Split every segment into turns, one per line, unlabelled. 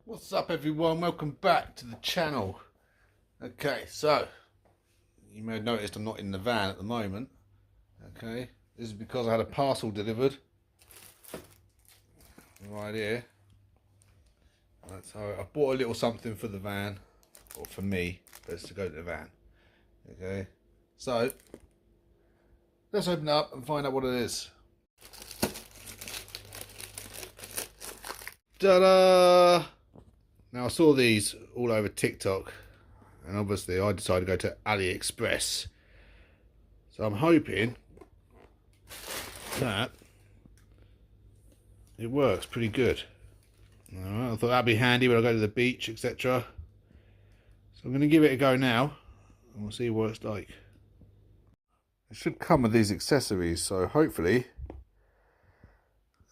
What's up everyone, welcome back to the channel. Okay, so you may have noticed I'm not in the van at the moment. Okay, this is because I had a parcel delivered right here. Right, so I bought a little something for the van, or for me, but it's to go to the van. Okay, so let's open it up and find out what it is. Ta-da! Now I saw these all over TikTok, and obviously I decided to go to AliExpress. So I'm hoping that it works pretty good. Alright, I thought that'd be handy when I go to the beach, etc. So I'm going to give it a go now, and we'll see what it's like. It should come with these accessories, so hopefully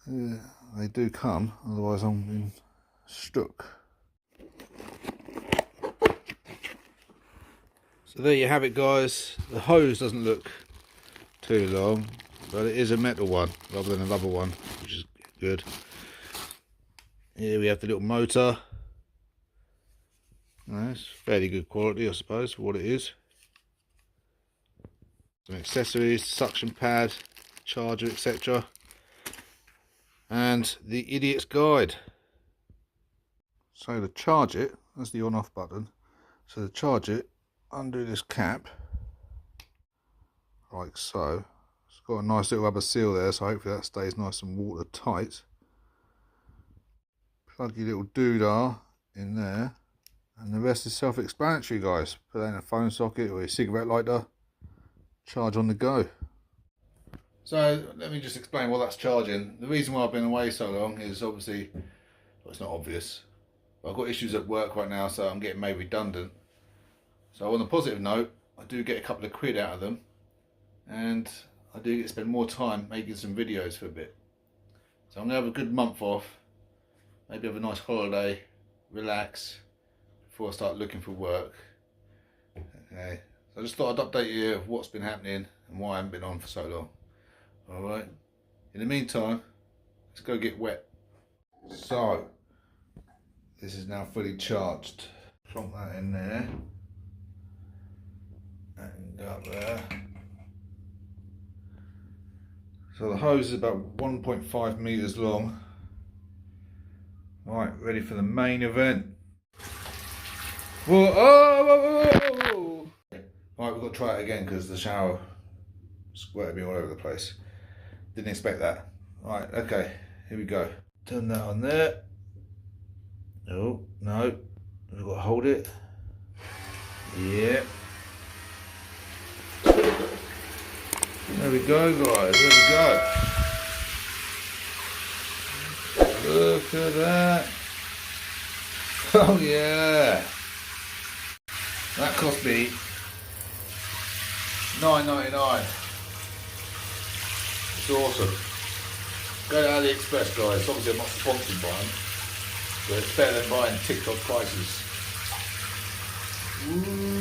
they do come, otherwise I'm stuck. So there you have it guys. The hose doesn't look too long, but it is a metal one rather than a rubber one, which is good. Here we have the little motor. It's fairly good quality I suppose for what it is. Some accessories, suction pad, charger, etc. And the idiot's guide. So to charge it, that's the on off button. So to charge it, undo this cap like so. It's got a nice little rubber seal there, so hopefully that stays nice and watertight. Plug your little doodah in there, and the rest is self-explanatory guys. Put that in a phone socket or a cigarette lighter, charge on the go. So let me just explain what that's charging. The reason why I've been away so long is obviously, well, it's not obvious, but I've got issues at work right now, so I'm getting made redundant. So on a positive note, I do get a couple of quid out of them, and I do get to spend more time making some videos for a bit. So I'm going to have a good month off, maybe have a nice holiday, relax, before I start looking for work. Okay, so I just thought I'd update you of what's been happening and why I haven't been on for so long. Alright, in the meantime, let's go get wet. So, this is now fully charged. Plonk that in there. And go up there. So the hose is about 1.5 meters long. Right, ready for the main event. Whoa, oh! Right, we've got to try it again because the shower squirted me all over the place. Didn't expect that. Right, okay, here we go. Turn that on there. Oh, no, we've got to hold it. Yeah. There we go guys, there we go. Look at that. Oh yeah. That cost me $9.99. It's awesome. Go to AliExpress guys. Obviously I'm not sponsored by them, but it's better than buying TikTok prices. Ooh.